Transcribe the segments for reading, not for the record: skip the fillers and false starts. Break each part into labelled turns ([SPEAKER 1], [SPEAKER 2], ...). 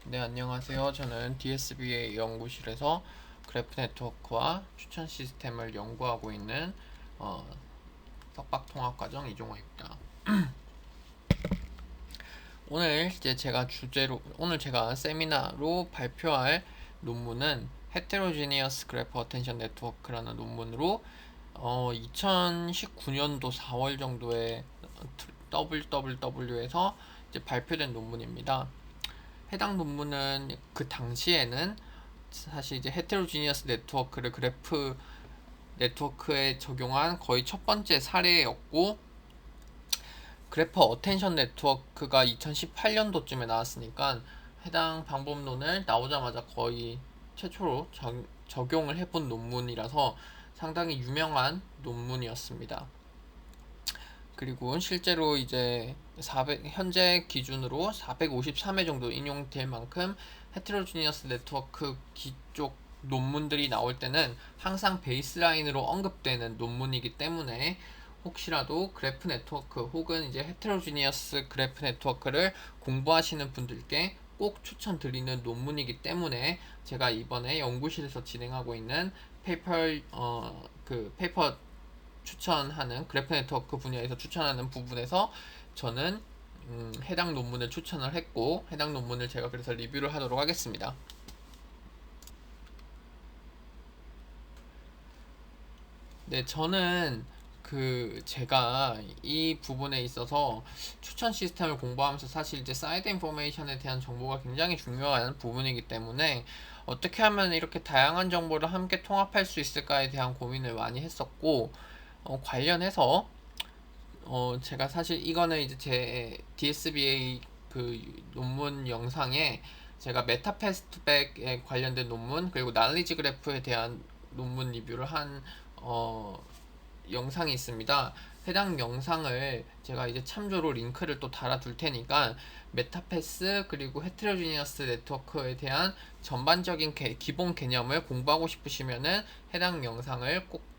[SPEAKER 1] 네, 안녕하세요. 저는 DSBA 연구실에서 그래프 네트워크와 추천 시스템을 연구하고 있는 어, 석박통합과정 이종호입니다. 오늘 제가 세미나로 발표할 논문은 Heterogeneous Graph Attention Network라는 논문으로 2019년도 4월 정도에 WWW에서 이제 발표된 논문입니다. 해당 논문은 그 당시에는 사실 이제 헤테로지니어스 네트워크를 그래프 네트워크에 적용한 거의 첫 번째 사례였고, 그래프 어텐션 네트워크가 2018년도쯤에 나왔으니까 해당 방법론을 나오자마자 거의 최초로 적용을 해본 논문이라서 상당히 유명한 논문이었습니다. 그리고 실제로 이제 현재 기준으로 453회 정도 인용될 만큼 헤테로지니어스 네트워크 기쪽 논문들이 나올 때는 항상 베이스라인으로 언급되는 논문이기 때문에 혹시라도 그래프 네트워크 혹은 이제 헤테로지니어스 그래프 네트워크를 공부하시는 분들께 꼭 추천드리는 논문이기 때문에 제가 이번에 연구실에서 진행하고 있는 페이퍼 추천하는 그래프 네트워크 분야에서 추천하는 부분에서 저는 해당 논문을 추천을 했고, 해당 논문을 제가 그래서 리뷰를 하도록 하겠습니다. 네, 저는 제가 이 부분에 있어서 추천 시스템을 공부하면서 사실 이제 사이드 인포메이션에 대한 정보가 굉장히 중요한 부분이기 때문에 어떻게 하면 이렇게 다양한 정보를 함께 통합할 수 있을까에 대한 고민을 많이 했었고, 관련해서 제가 사실 이거는 이제 제 DSBA 그 논문 영상에 제가 메타패스트백에 관련된 논문 그리고 날리지 그래프에 대한 논문 리뷰를 한 영상이 있습니다. 해당 영상을 제가 이제 참조로 링크를 또 달아둘 테니까 메타패스 그리고 헤테로지니어스 네트워크에 대한 전반적인 기본 개념을 공부하고 싶으시면은 해당 영상을 꼭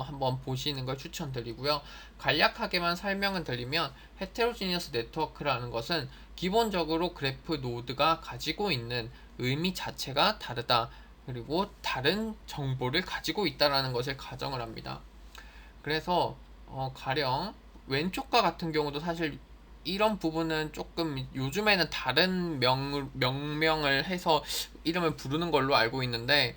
[SPEAKER 1] 한번 보시는 걸 추천드리고요. 간략하게만 설명을 드리면 헤테로지니어스 네트워크라는 것은 기본적으로 그래프 노드가 가지고 있는 의미 자체가 다르다. 그리고 다른 정보를 가지고 있다라는 것을 가정을 합니다. 그래서 가령 왼쪽과 같은 경우도 사실 이런 부분은 조금 요즘에는 다른 명명을 해서 이름을 부르는 걸로 알고 있는데,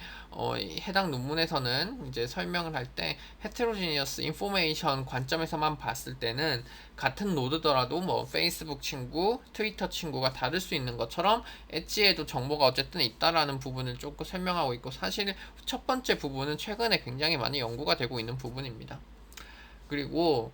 [SPEAKER 1] 해당 논문에서는 이제 설명을 할 때 헤테로지니어스 인포메이션 관점에서만 봤을 때는 같은 노드더라도 뭐 페이스북 친구, 트위터 친구가 다를 수 있는 것처럼 엣지에도 정보가 어쨌든 있다라는 부분을 조금 설명하고 있고, 사실 첫 번째 부분은 최근에 굉장히 많이 연구가 되고 있는 부분입니다. 그리고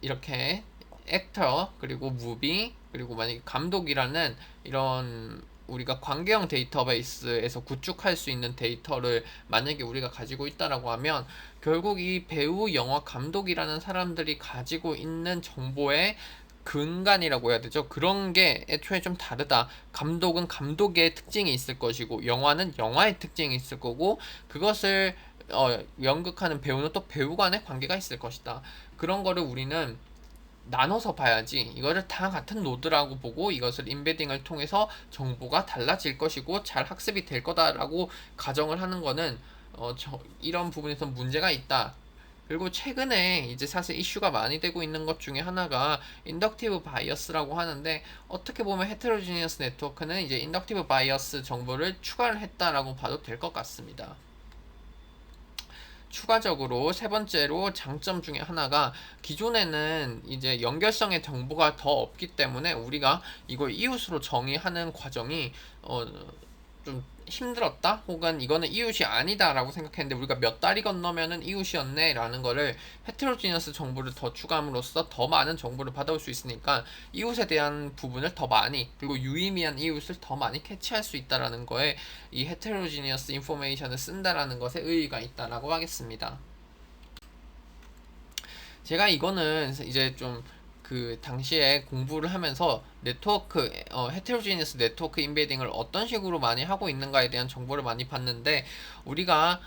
[SPEAKER 1] 이렇게 액터 그리고 무비 그리고 만약에 감독이라는 이런 우리가 관계형 데이터베이스에서 구축할 수 있는 데이터를 만약에 우리가 가지고 있다라고 하면 결국 이 배우, 영화 감독이라는 사람들이 가지고 있는 정보의 근간이라고 해야 되죠. 그런 게 애초에 좀 다르다. 감독은 감독의 특징이 있을 것이고, 영화는 영화의 특징이 있을 거고, 그것을 연극하는 배우는 또 배우 간의 관계가 있을 것이다. 그런 거를 우리는 나눠서 봐야지, 이거를 다 같은 노드라고 보고 이것을 인베딩을 통해서 정보가 달라질 것이고 잘 학습이 될 거다라고 가정을 하는 거는 이런 부분에서 문제가 있다. 그리고 최근에 이제 사실 이슈가 많이 되고 있는 것 중에 하나가 인덕티브 바이어스라고 하는데, 어떻게 보면 헤테로지니어스 네트워크는 이제 인덕티브 바이어스 정보를 추가를 했다라고 봐도 될 것 같습니다. 추가적으로 세 번째로 장점 중에 하나가, 기존에는 이제 연결성의 정보가 더 없기 때문에 우리가 이걸 이웃으로 정의하는 과정이 좀 힘들었다, 혹은 이거는 이웃이 아니다라고 생각했는데 우리가 몇 달이 건너면은 이웃이었네 라는 거를 헤테로지니어스 정보를 더 추가함으로써 더 많은 정보를 받아올 수 있으니까 이웃에 대한 부분을 더 많이, 그리고 유의미한 이웃을 더 많이 캐치할 수 있다라는 거에 이 헤테로지니어스 인포메이션을 쓴다라는 것에 의의가 있다라고 하겠습니다. 제가 이거는 이제 좀 당시에 공부를 하면서 네트워크, 헤테로지니어스 네트워크 인베딩을 어떤 식으로 많이 하고 있는가에 대한 정보를 많이 봤는데, 우리가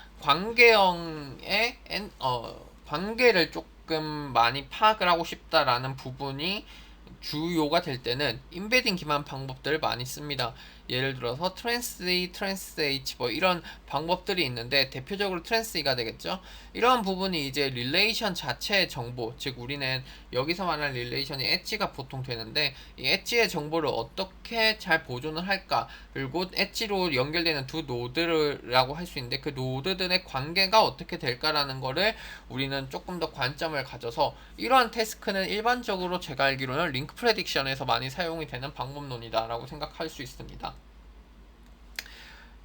[SPEAKER 1] 관계를 조금 많이 파악을 하고 싶다라는 부분이 주요가 될 때는 인베딩 기반 방법들을 많이 씁니다. 예를 들어서 트랜스-E, 트랜스-H 뭐 이런 방법들이 있는데 대표적으로 트랜스-E가 되겠죠. 이러한 부분이 이제 릴레이션 자체의 정보, 즉 우리는 여기서 말하는 릴레이션이 엣지가 보통 되는데 이 엣지의 정보를 어떻게 잘 보존을 할까, 그리고 엣지로 연결되는 두 노드라고 할 수 있는데 그 노드들의 관계가 어떻게 될까라는 거를 우리는 조금 더 관점을 가져서, 이러한 태스크는 일반적으로 제가 알기로는 링크 프레딕션에서 많이 사용이 되는 방법론이다 라고 생각할 수 있습니다.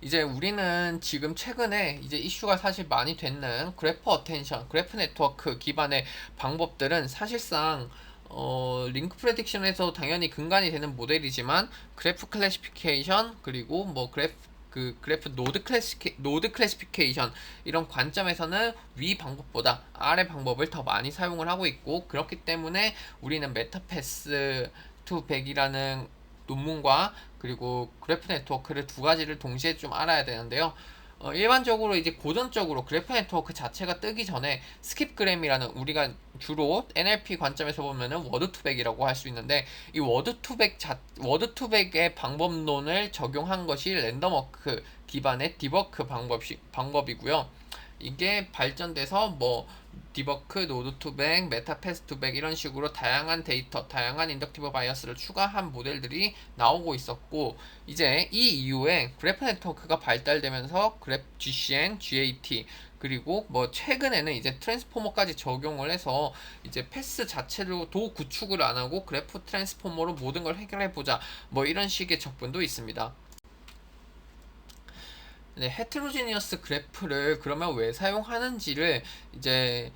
[SPEAKER 1] 이제 우리는 지금 최근에 이제 이슈가 사실 많이 되는 그래프 어텐션, 그래프 네트워크 기반의 방법들은 사실상 링크 프레딕션에서 당연히 근간이 되는 모델이지만 그래프 클래시피케이션, 그리고 뭐 그래프 노드 클래시피케이션 이런 관점에서는 위 방법보다 아래 방법을 더 많이 사용을 하고 있고, 그렇기 때문에 우리는 메타패스 투 100이라는 논문과 그리고 그래프 네트워크를 두 가지를 동시에 좀 알아야 되는데요. 일반적으로 이제 고전적으로 그래프 네트워크 자체가 뜨기 전에 스킵그램이라는, 우리가 주로 NLP 관점에서 보면은 워드 투백이라고 할 수 있는데, 이 워드 투백의 방법론을 적용한 것이 랜덤워크 기반의 디버크 방법이고요. 이게 발전돼서 뭐 디버크, 노드 투백, 메타패스 투백 이런 식으로 다양한 데이터, 다양한 인덕티브 바이어스를 추가한 모델들이 나오고 있었고, 이제 이 이후에 그래프 네트워크가 발달되면서 GCN, GAT 그리고 뭐 최근에는 이제 트랜스포머까지 적용을 해서 이제 패스 자체로도 구축을 안 하고 그래프 트랜스포머로 모든 걸 해결해 보자, 뭐 이런 식의 접근도 있습니다. 네, 헤테로지니어스 그래프를 그러면 왜 사용하는지를 이제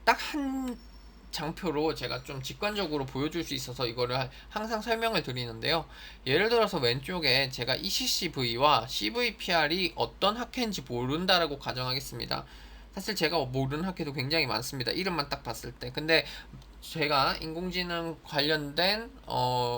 [SPEAKER 1] 딱 한 장표로 제가 좀 직관적으로 보여줄 수 있어서 이거를 항상 설명을 드리는데요. 예를 들어서 왼쪽에 제가 ECCV와 CVPR이 어떤 학회인지 모른다라고 가정하겠습니다. 사실 제가 모르는 학회도 굉장히 많습니다. 이름만 딱 봤을 때. 근데 제가 인공지능 관련된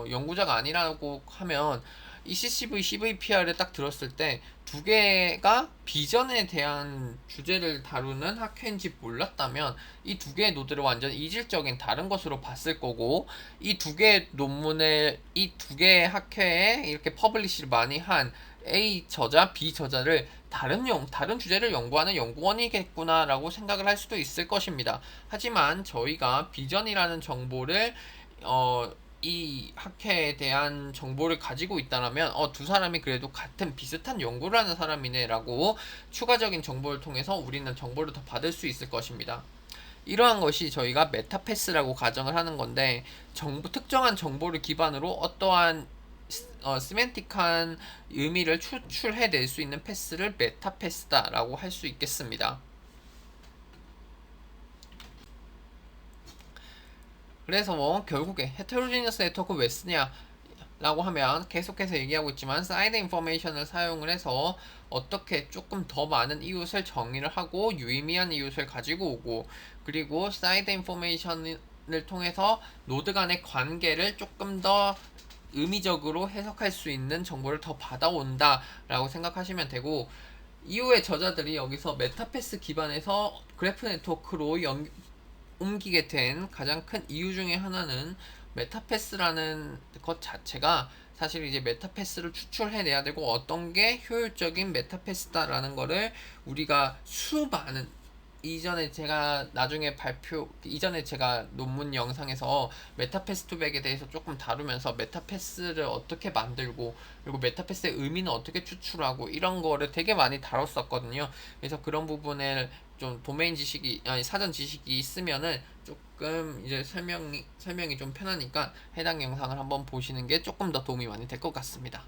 [SPEAKER 1] 연구자가 아니라고 하면 ECCV, CVPR을 딱 들었을 때 두 개가 비전에 대한 주제를 다루는 학회인지 몰랐다면 이 두 개의 노드를 완전 이질적인 다른 것으로 봤을 거고, 이 두 개의 논문을 이 두 개의 학회에 이렇게 퍼블리시를 많이 한 A 저자, B 저자를 다른 주제를 연구하는 연구원이겠구나라고 생각을 할 수도 있을 것입니다. 하지만 저희가 비전이라는 정보를 이 학회에 대한 정보를 가지고 있다면 두 사람이 그래도 같은 비슷한 연구를 하는 사람이네 라고 추가적인 정보를 통해서 우리는 정보를 더 받을 수 있을 것입니다. 이러한 것이 저희가 메타패스라고 가정을 하는 건데, 특정한 정보를 기반으로 어떠한 시멘틱한 의미를 추출해낼 수 있는 패스를 메타패스다라고 할 수 있겠습니다. 그래서 뭐 결국에 헤테로지니어스 네트워크 왜 쓰냐 라고 하면 계속해서 얘기하고 있지만 사이드 인포메이션을 사용을 해서 어떻게 조금 더 많은 이웃을 정의를 하고 유의미한 이웃을 가지고 오고, 그리고 사이드 인포메이션을 통해서 노드 간의 관계를 조금 더 의미적으로 해석할 수 있는 정보를 더 받아온다 라고 생각하시면 되고, 이후에 저자들이 여기서 메타패스 기반에서 그래프 네트워크로 옮기게 된 가장 큰 이유 중에 하나는 메타패스라는 것 자체가 사실 이제 메타패스를 추출해내야 되고 어떤 게 효율적인 메타패스다라는 거를 우리가 수많은 이전에 제가 논문 영상에서 메타패스 투백에 대해서 조금 다루면서 메타패스를 어떻게 만들고 그리고 메타패스의 의미는 어떻게 추출하고 이런 거를 되게 많이 다뤘었거든요. 그래서 그런 부분을 좀 사전 지식이 있으면은 조금 이제 설명이 좀 편하니까 해당 영상을 한번 보시는 게 조금 더 도움이 많이 될 것 같습니다.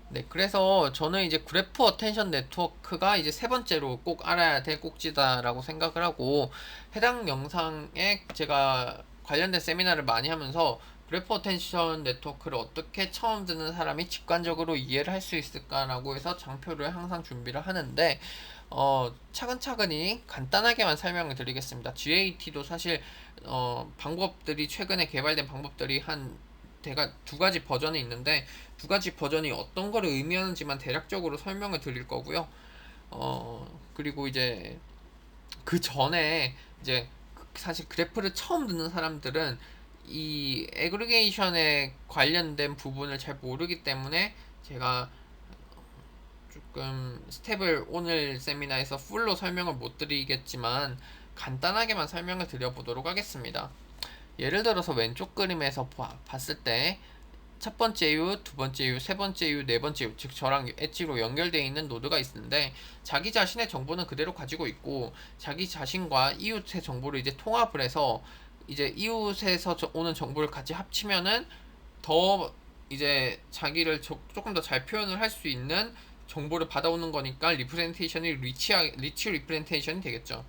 [SPEAKER 1] 네, 그래서 저는 이제 그래프 어텐션 네트워크가 이제 세 번째로 꼭 알아야 될 꼭지다라고 생각을 하고, 해당 영상에 제가 관련된 세미나를 많이 하면서 그래프 어텐션 네트워크를 어떻게 처음 듣는 사람이 직관적으로 이해를 할 수 있을까라고 해서 장표를 항상 준비를 하는데, 차근차근히 간단하게만 설명을 드리겠습니다. GAT도 사실 방법들이 최근에 개발된 방법들이 두 가지 버전이 있는데 두 가지 버전이 어떤 거를 의미하는지만 대략적으로 설명을 드릴 거고요. 그리고 이제 그 전에 이제 사실 그래프를 처음 듣는 사람들은 이 애그리게이션에 관련된 부분을 잘 모르기 때문에 제가 조금 스텝을 오늘 세미나에서 풀로 설명을 못 드리겠지만 간단하게만 설명을 드려보도록 하겠습니다. 예를 들어서 왼쪽 그림에서 봤을 때 첫 번째 이유, 두 번째 이유, 세 번째 이유, 네 번째 이유, 즉 저랑 엣지로 연결되어 있는 노드가 있는데 자기 자신의 정보는 그대로 가지고 있고 자기 자신과 이웃의 정보를 이제 통합을 해서 이제 이웃에서 오는 정보를 같이 합치면은 더 이제 자기를 조금 더 잘 표현을 할 수 있는 정보를 받아오는 거니까 리프레젠테이션이 리치 리프레젠테이션이 되겠죠.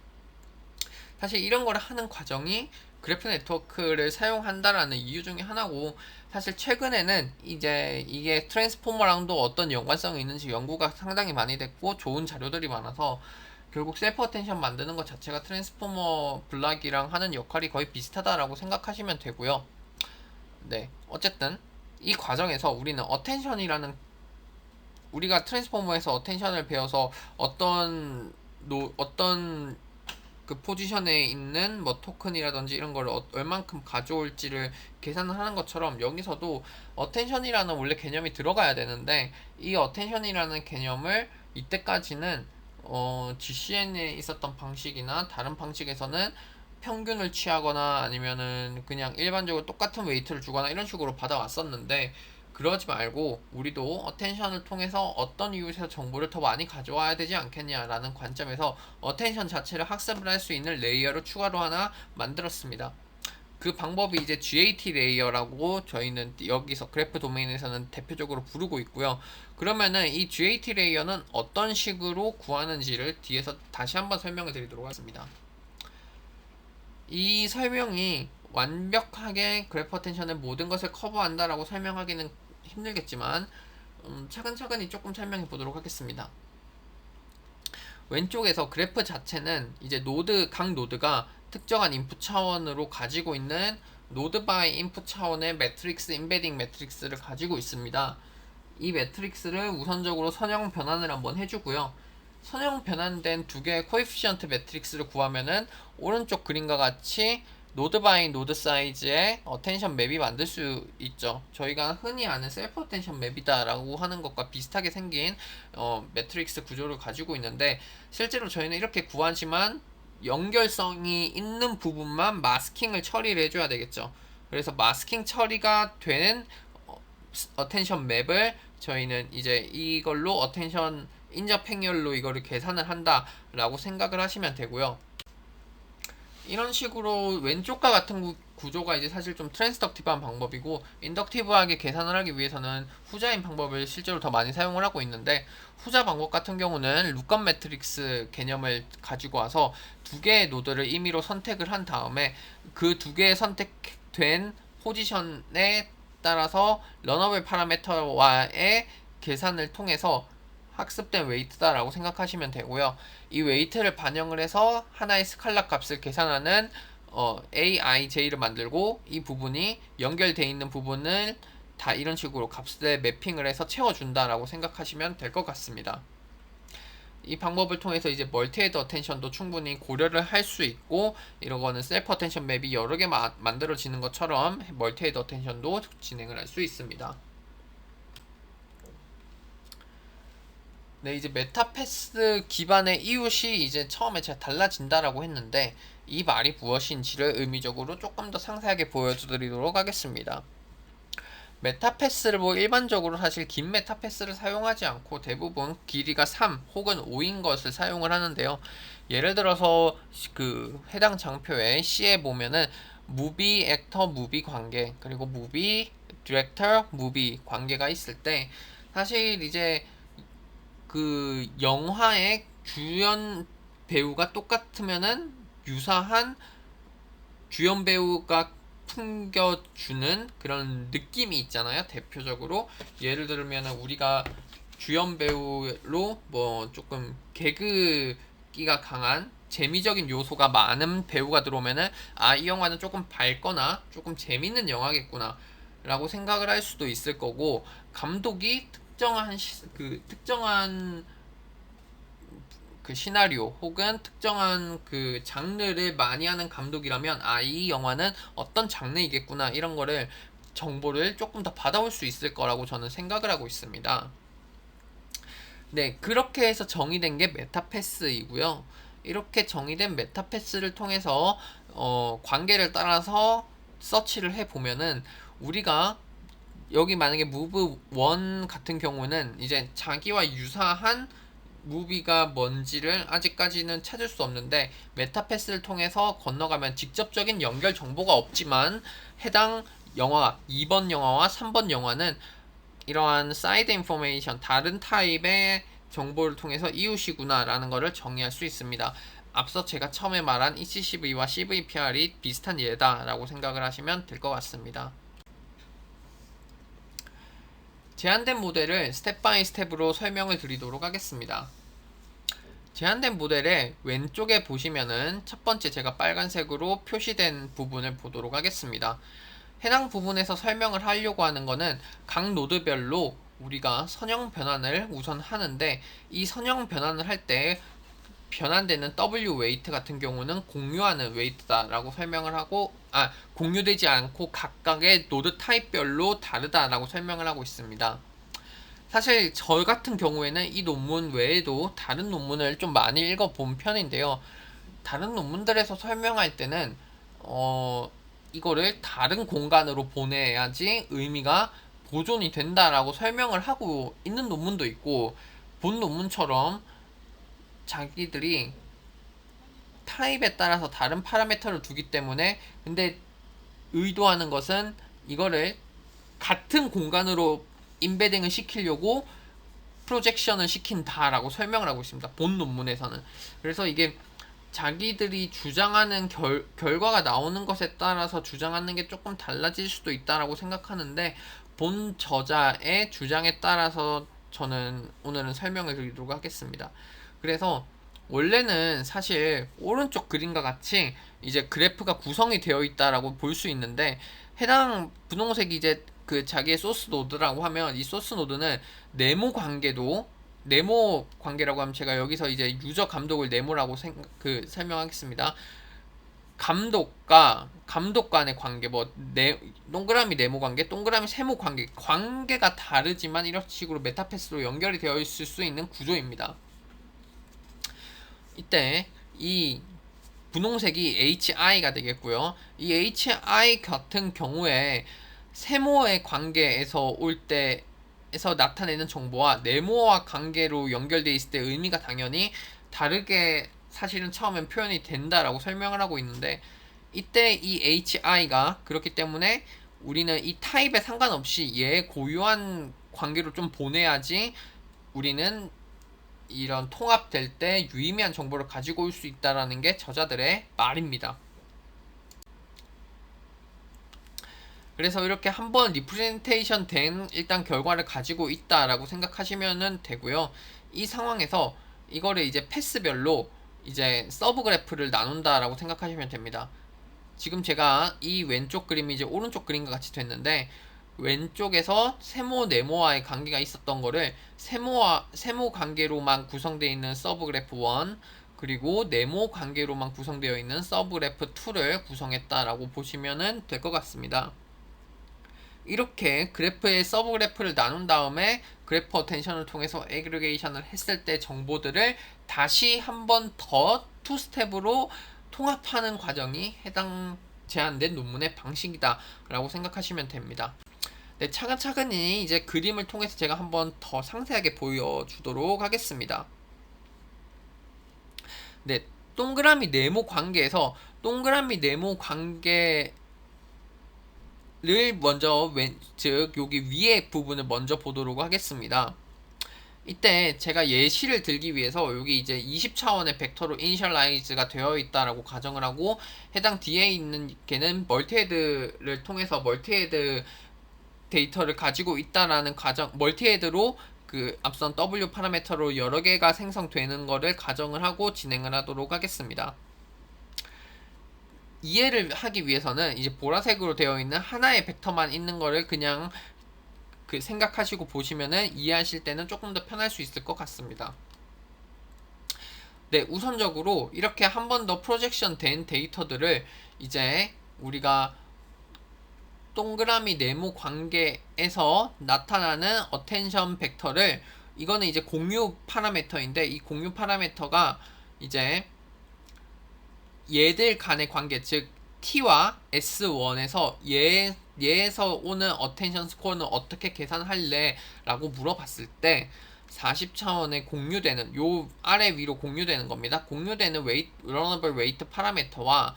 [SPEAKER 1] 사실 이런 걸 하는 과정이 그래프 네트워크를 사용한다라는 이유 중에 하나고, 사실 최근에는 이제 이게 트랜스포머랑도 어떤 연관성이 있는지 연구가 상당히 많이 됐고 좋은 자료들이 많아서 결국 셀프 어텐션 만드는 것 자체가 트랜스포머 블락이랑 하는 역할이 거의 비슷하다라고 생각하시면 되고요. 네, 어쨌든 이 과정에서 우리는 어텐션이라는, 우리가 트랜스포머에서 어텐션을 배워서 어떤 그 포지션에 있는 뭐 토큰이라든지 이런 걸 얼만큼 가져올지를 계산을 하는 것처럼 여기서도 어텐션이라는 원래 개념이 들어가야 되는데, 이 어텐션이라는 개념을 이때까지는 GCN에 있었던 방식이나 다른 방식에서는 평균을 취하거나 아니면은 그냥 일반적으로 똑같은 웨이트를 주거나 이런 식으로 받아왔었는데, 그러지 말고 우리도 어텐션을 통해서 어떤 이웃에서 정보를 더 많이 가져와야 되지 않겠냐라는 관점에서 어텐션 자체를 학습을 할 수 있는 레이어를 추가로 하나 만들었습니다. 그 방법이 이제 GAT 레이어라고 저희는 여기서 그래프 도메인에서는 대표적으로 부르고 있고요. 그러면은 이 GAT 레이어는 어떤 식으로 구하는지를 뒤에서 다시 한번 설명을 드리도록 하겠습니다. 이 설명이 완벽하게 그래프 어텐션의 모든 것을 커버한다라고 설명하기는 힘들겠지만 차근차근히 조금 설명해 보도록 하겠습니다. 왼쪽에서 그래프 자체는 이제 각 노드가 특정한 인풋 차원으로 가지고 있는 노드 바이 인풋 차원의 매트릭스, 인베딩 매트릭스를 가지고 있습니다. 이 매트릭스를 우선적으로 선형 변환을 한번 해주고요. 선형 변환된 두 개의 코에피시언트 매트릭스를 구하면은 오른쪽 그림과 같이 노드 바이 노드 사이즈의 어텐션 맵이 만들 수 있죠. 저희가 흔히 아는 셀프 어텐션 맵이다 라고 하는 것과 비슷하게 생긴 매트릭스 구조를 가지고 있는데, 실제로 저희는 이렇게 구하지만 연결성이 있는 부분만 마스킹을 처리를 해줘야 되겠죠. 그래서 마스킹 처리가 되는 어텐션 맵을 저희는 이제 이걸로 어텐션 인접 행렬로 이거를 계산을 한다라고 생각을 하시면 되고요. 이런 식으로 왼쪽과 같은 구조가 이제 사실 좀 트랜스덕티브한 방법이고, 인덕티브하게 계산을 하기 위해서는 후자인 방법을 실제로 더 많이 사용을 하고 있는데, 후자 방법 같은 경우는 룩업 매트릭스 개념을 가지고 와서 두 개의 노드를 임의로 선택을 한 다음에 그 두 개의 선택된 포지션에 따라서 러너블 파라미터와의 계산을 통해서 학습된 웨이트다라고 생각하시면 되고요. 이 웨이트를 반영을 해서 하나의 스칼라 값을 계산하는 AIJ를 만들고, 이 부분이 연결되어 있는 부분을 다 이런 식으로 값에 매핑을 해서 채워준다라고 생각하시면 될 것 같습니다. 이 방법을 통해서 이제 멀티헤드 어텐션도 충분히 고려를 할 수 있고, 이런 거는 셀프 어텐션 맵이 여러 개 만들어지는 것처럼 멀티헤드 어텐션도 진행을 할 수 있습니다. 네, 이제 메타패스 기반의 이웃이 이제 처음에 제가 달라진다라고 했는데, 이 말이 무엇인지를 의미적으로 조금 더 상세하게 보여드리도록 하겠습니다. 메타패스를 뭐 일반적으로 사실 긴 메타패스를 사용하지 않고 대부분 길이가 3 혹은 5인 것을 사용을 하는데요. 예를 들어서 그 해당 장표에 C에 보면은 무비, 액터, 무비 관계, 그리고 무비, 디렉터, 무비 관계가 있을 때, 사실 이제 그 영화의 주연 배우가 똑같으면은 유사한 주연 배우가 풍겨주는 그런 느낌이 있잖아요. 대표적으로 예를 들면 우리가 주연 배우로 뭐 조금 개그기가 강한 재미적인 요소가 많은 배우가 들어오면은 이 영화는 조금 밝거나 조금 재밌는 영화겠구나 라고 생각을 할 수도 있을 거고, 감독이 특정한 그 시나리오 혹은 특정한 그 장르를 많이 하는 감독이라면 이 영화는 어떤 장르이겠구나 이런 거를 정보를 조금 더 받아올 수 있을 거라고 저는 생각을 하고 있습니다. 네, 그렇게 해서 정의된 게 메타패스이고요. 이렇게 정의된 메타패스를 통해서 관계를 따라서 서치를 해보면은 우리가 여기 만약에 무브 1 같은 경우는 이제 자기와 유사한 무비가 뭔지를 아직까지는 찾을 수 없는데 메타패스를 통해서 건너가면 직접적인 연결 정보가 없지만 해당 영화 2번 영화와 3번 영화는 이러한 사이드 인포메이션 다른 타입의 정보를 통해서 이웃이구나 라는 것을 정의할 수 있습니다. 앞서 제가 처음에 말한 ECCV와 CVPR이 비슷한 예다 라고 생각을 하시면 될 것 같습니다. 제한된 모델을 스텝 바이 스텝으로 설명을 드리도록 하겠습니다. 제한된 모델의 왼쪽에 보시면은 첫 번째 제가 빨간색으로 표시된 부분을 보도록 하겠습니다. 해당 부분에서 설명을 하려고 하는 거는 각 노드별로 우리가 선형 변환을 우선 하는데 이 선형 변환을 할 때 변환되는 W 웨이트 같은 경우는 공유하는 웨이트다라고 설명을 하고 공유되지 않고 각각의 노드 타입별로 다르다라고 설명을 하고 있습니다. 사실 저 같은 경우에는 이 논문 외에도 다른 논문을 좀 많이 읽어본 편인데요. 다른 논문들에서 설명할 때는 이거를 다른 공간으로 보내야지 의미가 보존이 된다라고 설명을 하고 있는 논문도 있고 본 논문처럼 자기들이 타입에 따라서 다른 파라미터를 두기 때문에 근데 의도하는 것은 이거를 같은 공간으로 인베딩을 시키려고 프로젝션을 시킨다라고 설명을 하고 있습니다. 본 논문에서는. 그래서 이게 자기들이 주장하는 결과가 나오는 것에 따라서 주장하는 게 조금 달라질 수도 있다라고 생각하는데 본 저자의 주장에 따라서 저는 오늘은 설명을 드리도록 하겠습니다. 그래서 원래는 사실 오른쪽 그림과 같이 이제 그래프가 구성이 되어 있다라고 볼 수 있는데 해당 분홍색이 이제 그 자기의 소스 노드라고 하면 이 소스 노드는 네모 관계라고 하면 제가 여기서 이제 유저 감독을 네모라고 설명하겠습니다. 감독 간의 관계, 동그라미 네모 관계, 동그라미 세모 관계가 다르지만 이런 식으로 메타패스로 연결이 되어 있을 수 있는 구조입니다. 이때 이 분홍색이 HI가 되겠고요. 이 HI 같은 경우에 세모의 관계에서 에서 나타내는 정보와 네모와 관계로 연결되어 있을 때 의미가 당연히 다르게 사실은 처음엔 표현이 된다라고 설명을 하고 있는데 이때 이 HI가 그렇기 때문에 우리는 이 타입에 상관없이 얘 고유한 관계로 좀 보내야지 우리는 이런 통합될 때 유의미한 정보를 가지고 올 수 있다라는 게 저자들의 말입니다. 그래서 이렇게 한번 리프레젠테이션 된 일단 결과를 가지고 있다라고 생각하시면 되고요. 이 상황에서 이거를 이제 패스별로 이제 서브 그래프를 나눈다라고 생각하시면 됩니다. 지금 제가 이 왼쪽 그림이 이제 오른쪽 그림과 같이 됐는데 왼쪽에서 세모 네모와의 관계가 있었던 거를 세모 관계로만 구성되어 있는 서브 그래프 1 그리고 네모 관계로만 구성되어 있는 서브 그래프 2를 구성했다라고 보시면 될 것 같습니다. 이렇게 그래프의 서브 그래프를 나눈 다음에 그래프 어텐션을 통해서 애그리게이션을 했을 때 정보들을 다시 한 번 더 투 스텝으로 통합하는 과정이 해당 제한된 논문의 방식이다 라고 생각하시면 됩니다. 네, 차근차근히 이제 그림을 통해서 제가 한번 더 상세하게 보여주도록 하겠습니다. 네, 동그라미 네모 관계에서 동그라미 네모 관계를 먼저 즉 여기 위에 부분을 먼저 보도록 하겠습니다. 이때 제가 예시를 들기 위해서 여기 이제 20차원의 벡터로 이니셜라이즈가 되어 있다라고 가정을 하고 해당 뒤에 있는 걔는 멀티헤드를 통해서 멀티헤드 데이터를 가지고 있다라는 가정, 멀티헤드로 그 앞선 W 파라미터로 여러 개가 생성되는 거를 가정을 하고 진행을 하도록 하겠습니다. 이해를 하기 위해서는 이제 보라색으로 되어 있는 하나의 벡터만 있는 거를 그냥 생각하시고 보시면은 이해하실 때는 조금 더 편할 수 있을 것 같습니다. 네, 우선적으로 이렇게 한 번 더 프로젝션 된 데이터들을 이제 우리가 동그라미 네모 관계에서 나타나는 어텐션 벡터를, 이거는 이제 공유 파라미터인데, 이 공유 파라미터가 이제 얘들 간의 관계, 즉 t와 s1에서 얘에서 오는 어텐션 스코어는 어떻게 계산할래? 라고 물어봤을 때 40차원의 공유되는, 요 아래 위로 공유되는 겁니다. 공유되는 러너블 웨이트 파라미터와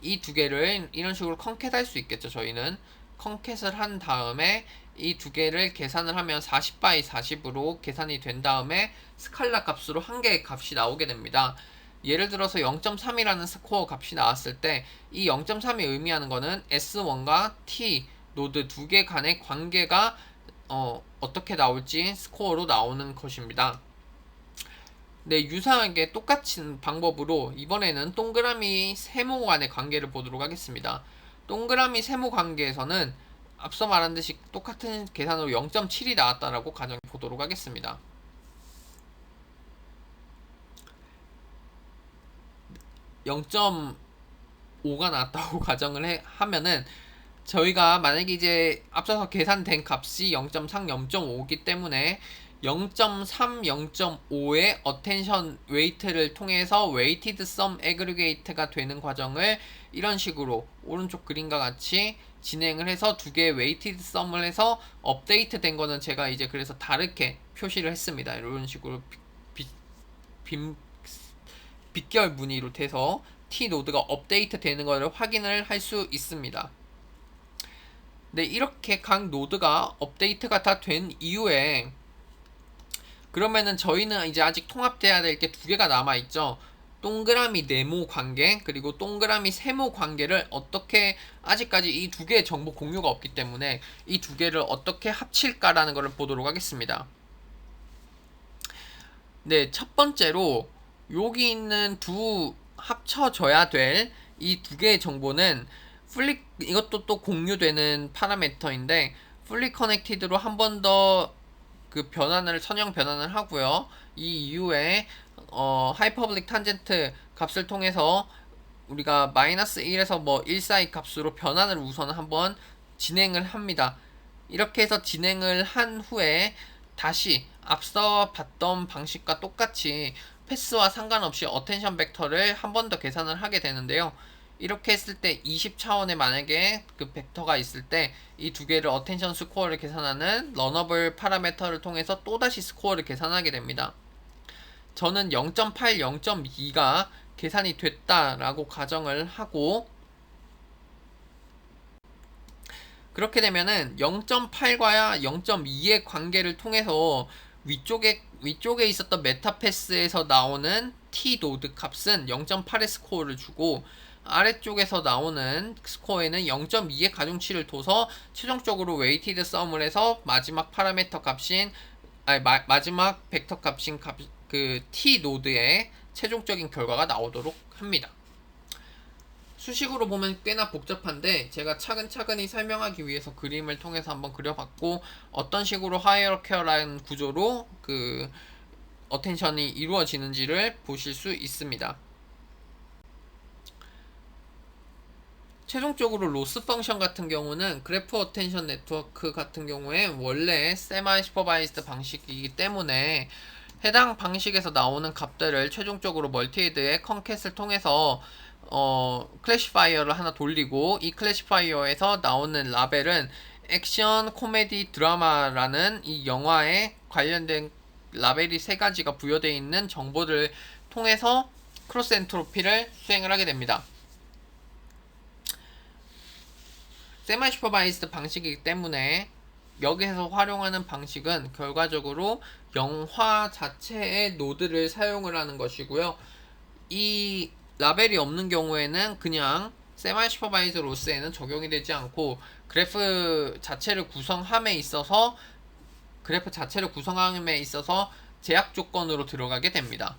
[SPEAKER 1] 이 두 개를 이런 식으로 컨캣 할 수 있겠죠. 저희는 컨캣을 한 다음에 이 두 개를 계산을 하면 40 바이 40으로 계산이 된 다음에 스칼라 값으로 한 개의 값이 나오게 됩니다. 예를 들어서 0.3이라는 스코어 값이 나왔을 때 이 0.3이 의미하는 거는 S1과 T 노드 두 개 간의 관계가 어떻게 나올지 스코어로 나오는 것입니다. 네, 유사하게 똑같은 방법으로 이번에는 동그라미 세모 간의 관계를 보도록 하겠습니다. 동그라미 세모 관계에서는 앞서 말한 듯이 똑같은 계산으로 0.7이 나왔다라고 가정해 보도록 하겠습니다. 0.5가 나왔다고 가정을 하면은, 저희가 만약에 이제 앞서서 계산된 값이 0.3, 0.5기 때문에 0.3, 0.5의 어텐션 웨이트를 통해서 웨이티드 썸 애그리게이트가 되는 과정을 이런 식으로 오른쪽 그림과 같이 진행을 해서 두 개의 웨이티드 썸을 해서 업데이트 된 거는 제가 이제 그래서 다르게 표시를 했습니다. 이런 식으로 빗결 무늬로 돼서 T 노드가 업데이트 되는 것을 확인을 할 수 있습니다. 네, 이렇게 각 노드가 업데이트가 다 된 이후에 그러면은 저희는 이제 아직 통합돼야 될 게 두 개가 남아있죠. 동그라미 네모 관계 그리고 동그라미 세모 관계를 어떻게, 아직까지 이 두 개의 정보 공유가 없기 때문에 이 두 개를 어떻게 합칠까라는 것을 보도록 하겠습니다. 네, 첫 번째로 여기 있는 합쳐져야 될 이 두 개의 정보는 이것도 또 공유되는 파라미터인데 fully connected로 한 번 더 그 선형 변환을 하고요. 이 이후에 하이퍼블릭 탄젠트 값을 통해서 우리가 마이너스 1에서 뭐 1 사이 값으로 변환을 우선 한번 진행을 합니다. 이렇게 해서 진행을 한 후에 다시 앞서 봤던 방식과 똑같이 패스와 상관없이 어텐션 벡터를 한 번 더 계산을 하게 되는데요. 이렇게 했을 때 20차원에 만약에 그 벡터가 있을 때 이 두 개를 어텐션 스코어를 계산하는 러너블 파라미터를 통해서 또다시 스코어를 계산하게 됩니다. 저는 0.8, 0.2가 계산이 됐다라고 가정을 하고, 그렇게 되면은 0.8과 0.2의 관계를 통해서 위쪽에 있었던 메타패스에서 나오는 T 노드 값은 0.8의 스코어를 주고, 아래쪽에서 나오는 스코어에는 0.2의 가중치를 둬서 최종적으로 웨이티드 썸을 해서 마지막 파라미터 값인, 마지막 벡터 값인 그 T 노드의 최종적인 결과가 나오도록 합니다. 수식으로 보면 꽤나 복잡한데 제가 차근차근히 설명하기 위해서 그림을 통해서 한번 그려봤고, 어떤 식으로 하이어러키얼한 구조로 그 어텐션이 이루어지는지를 보실 수 있습니다. 최종적으로 로스 펑션 같은 경우는 그래프 어텐션 네트워크 같은 경우에 원래 세마이 슈퍼바이즈드 방식이기 때문에 해당 방식에서 나오는 값들을 최종적으로 멀티헤드의 컨캣을 통해서 클래시파이어를 하나 돌리고, 이 클래시파이어에서 나오는 라벨은 액션, 코미디, 드라마라는 이 영화에 관련된 라벨이 세 가지가 부여되어 있는 정보를 통해서 크로스 엔트로피를 수행을 하게 됩니다. 세마이 슈퍼바이즈드 방식이기 때문에 여기에서 활용하는 방식은 결과적으로 영화 자체의 노드를 사용을 하는 것이고요. 이 라벨이 없는 경우에는 그냥 세마이 슈퍼바이즈 로스에는 적용이 되지 않고 그래프 자체를 구성함에 있어서 제약 조건으로 들어가게 됩니다.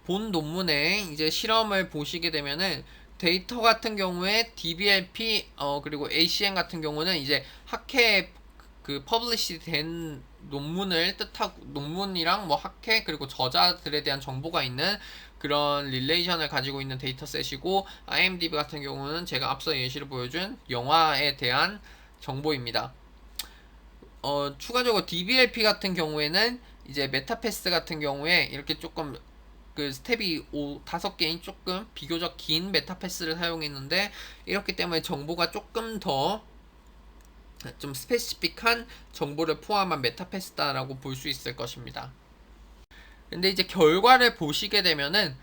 [SPEAKER 1] 본 논문에 이제 실험을 보시게 되면은 데이터 같은 경우에 DBLP 그리고 ACN 같은 경우는 이제 학회에 그 퍼블리시 된 논문을 뜻하고 논문이랑 뭐 학회 그리고 저자들에 대한 정보가 있는 그런 릴레이션을 가지고 있는 데이터셋이고 IMDb 같은 경우는 제가 앞서 예시를 보여준 영화에 대한 정보입니다. 추가적으로 DBLP 같은 경우에는 이제 메타패스 같은 경우에 이렇게 조금 그 스텝이 5개인 조금 비교적 긴 메타패스를 사용했는데 이렇기 때문에 정보가 조금 더 좀 스페시픽한 정보를 포함한 메타패스다라고 볼 수 있을 것입니다. 근데 이제 결과를 보시게 되면은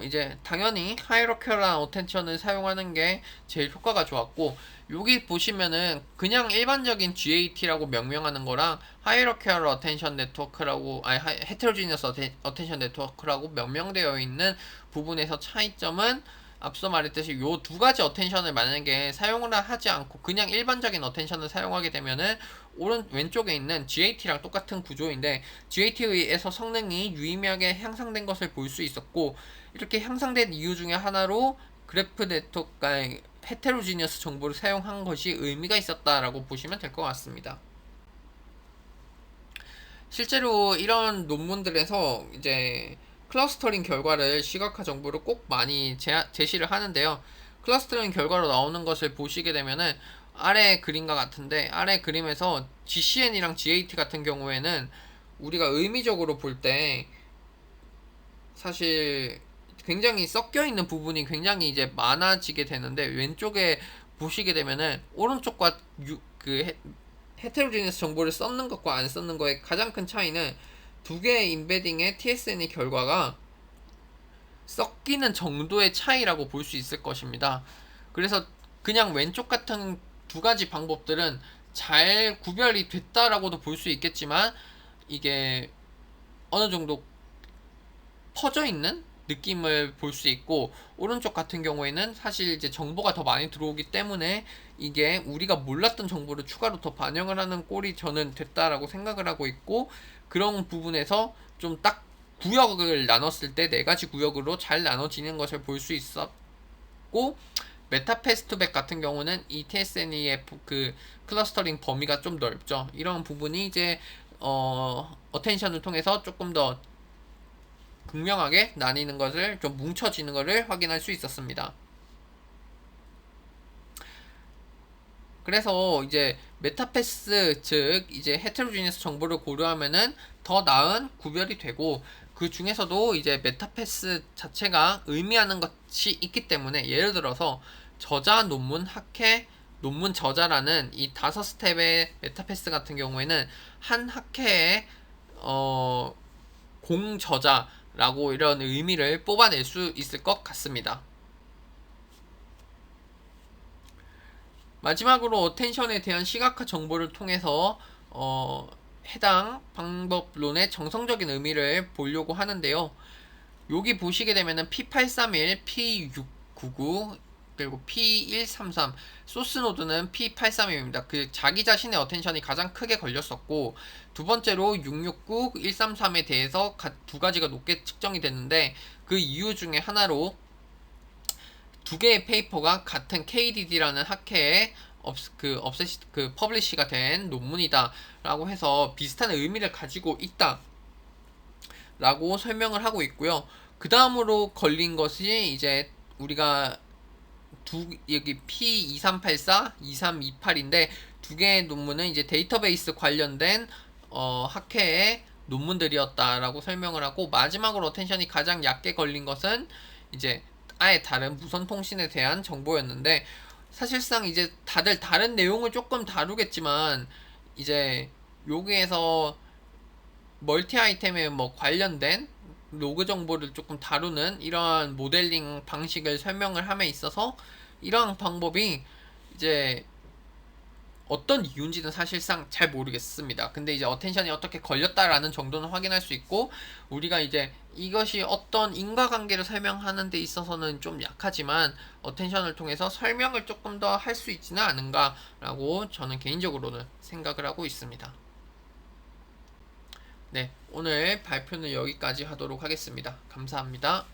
[SPEAKER 1] 이제 당연히 하이로큐럴한 어텐션을 사용하는 게 제일 효과가 좋았고, 여기 보시면은 그냥 일반적인 GAT라고 명명하는 거랑 하이로큐럴 어텐션 네트워크라고 헤테로지니어스 어텐션 네트워크라고 명명되어 있는 부분에서 차이점은 앞서 말했듯이 요 두 가지 어텐션을 만약에 사용을 하지 않고 그냥 일반적인 어텐션을 사용하게 되면은 왼쪽에 있는 GAT랑 똑같은 구조인데 GAT에서 성능이 유의미하게 향상된 것을 볼 수 있었고, 이렇게 향상된 이유 중에 하나로 그래프 네트워크 헤테로지니어스 정보를 사용한 것이 의미가 있었다라고 보시면 될 것 같습니다. 실제로 이런 논문들에서 이제 클러스터링 결과를 시각화 정보를 꼭 많이 제시를 하는데요. 클러스터링 결과로 나오는 것을 보시게 되면은 아래 그림과 같은데, 아래 그림에서 GCN이랑 GAT 같은 경우에는 우리가 의미적으로 볼 때 사실 굉장히 섞여 있는 부분이 굉장히 이제 많아지게 되는데, 왼쪽에 보시게 되면은 오른쪽과 헤테로지니어스 정보를 썼는 것과 안 썼는 거의 가장 큰 차이는 두 개의 인베딩의 TSN의 결과가 섞이는 정도의 차이라고 볼 수 있을 것입니다. 그래서 그냥 왼쪽 같은 두 가지 방법들은 잘 구별이 됐다라고도 볼 수 있겠지만 이게 어느 정도 퍼져 있는 느낌을 볼 수 있고, 오른쪽 같은 경우에는 사실 이제 정보가 더 많이 들어오기 때문에 이게 우리가 몰랐던 정보를 추가로 더 반영을 하는 꼴이 저는 됐다라고 생각을 하고 있고, 그런 부분에서 좀 딱 구역을 나눴을 때 네 가지 구역으로 잘 나눠지는 것을 볼 수 있었고, 메타패스트백 같은 경우는 이 TSN의 그 클러스터링 범위가 좀 넓죠. 이런 부분이 이제 어텐션을 통해서 조금 더 극명하게 나뉘는 것을, 좀 뭉쳐지는 것을 확인할 수 있었습니다. 그래서 이제 메타패스, 즉 이제 헤테로지니어스 정보를 고려하면은 더 나은 구별이 되고, 그 중에서도 이제 메타패스 자체가 의미하는 것이 있기 때문에, 예를 들어서 저자, 논문, 학회, 논문 저자라는 이 5스텝의 메타패스 같은 경우에는 한 학회의 공저자라고 이런 의미를 뽑아낼 수 있을 것 같습니다. 마지막으로 어텐션에 대한 시각화 정보를 통해서 해당 방법론의 정성적인 의미를 보려고 하는데요. 여기 보시게 되면은 P831, P699 그리고 P133, 소스 노드는 P831입니다. 그 자기 자신의 어텐션이 가장 크게 걸렸었고, 두 번째로 669, 133에 대해서 두 가지가 높게 측정이 됐는데, 그 이유 중에 하나로 두 개의 페이퍼가 같은 KDD라는 학회에 퍼블리시가 된 논문이다라고 해서 비슷한 의미를 가지고 있다라고 설명을 하고 있고요. 그 다음으로 걸린 것이 이제 우리가 여기 P2384, 2328인데 두 개의 논문은 이제 데이터베이스 관련된 학회의 논문들이었다라고 설명을 하고, 마지막으로 어텐션이 가장 얕게 걸린 것은 이제 아예 다른 무선 통신에 대한 정보였는데, 사실상 이제 다들 다른 내용을 조금 다루겠지만 이제 여기에서 멀티 아이템에 뭐 관련된 로그 정보를 조금 다루는 이러한 모델링 방식을 설명을 함에 있어서 이러한 방법이 이제 어떤 이유인지는 사실상 잘 모르겠습니다. 근데 이제 어텐션이 어떻게 걸렸다라는 정도는 확인할 수 있고, 우리가 이제 이것이 어떤 인과관계를 설명하는 데 있어서는 좀 약하지만 어텐션을 통해서 설명을 조금 더 할 수 있지는 않은가라고 저는 개인적으로는 생각을 하고 있습니다. 네, 오늘 발표는 여기까지 하도록 하겠습니다. 감사합니다.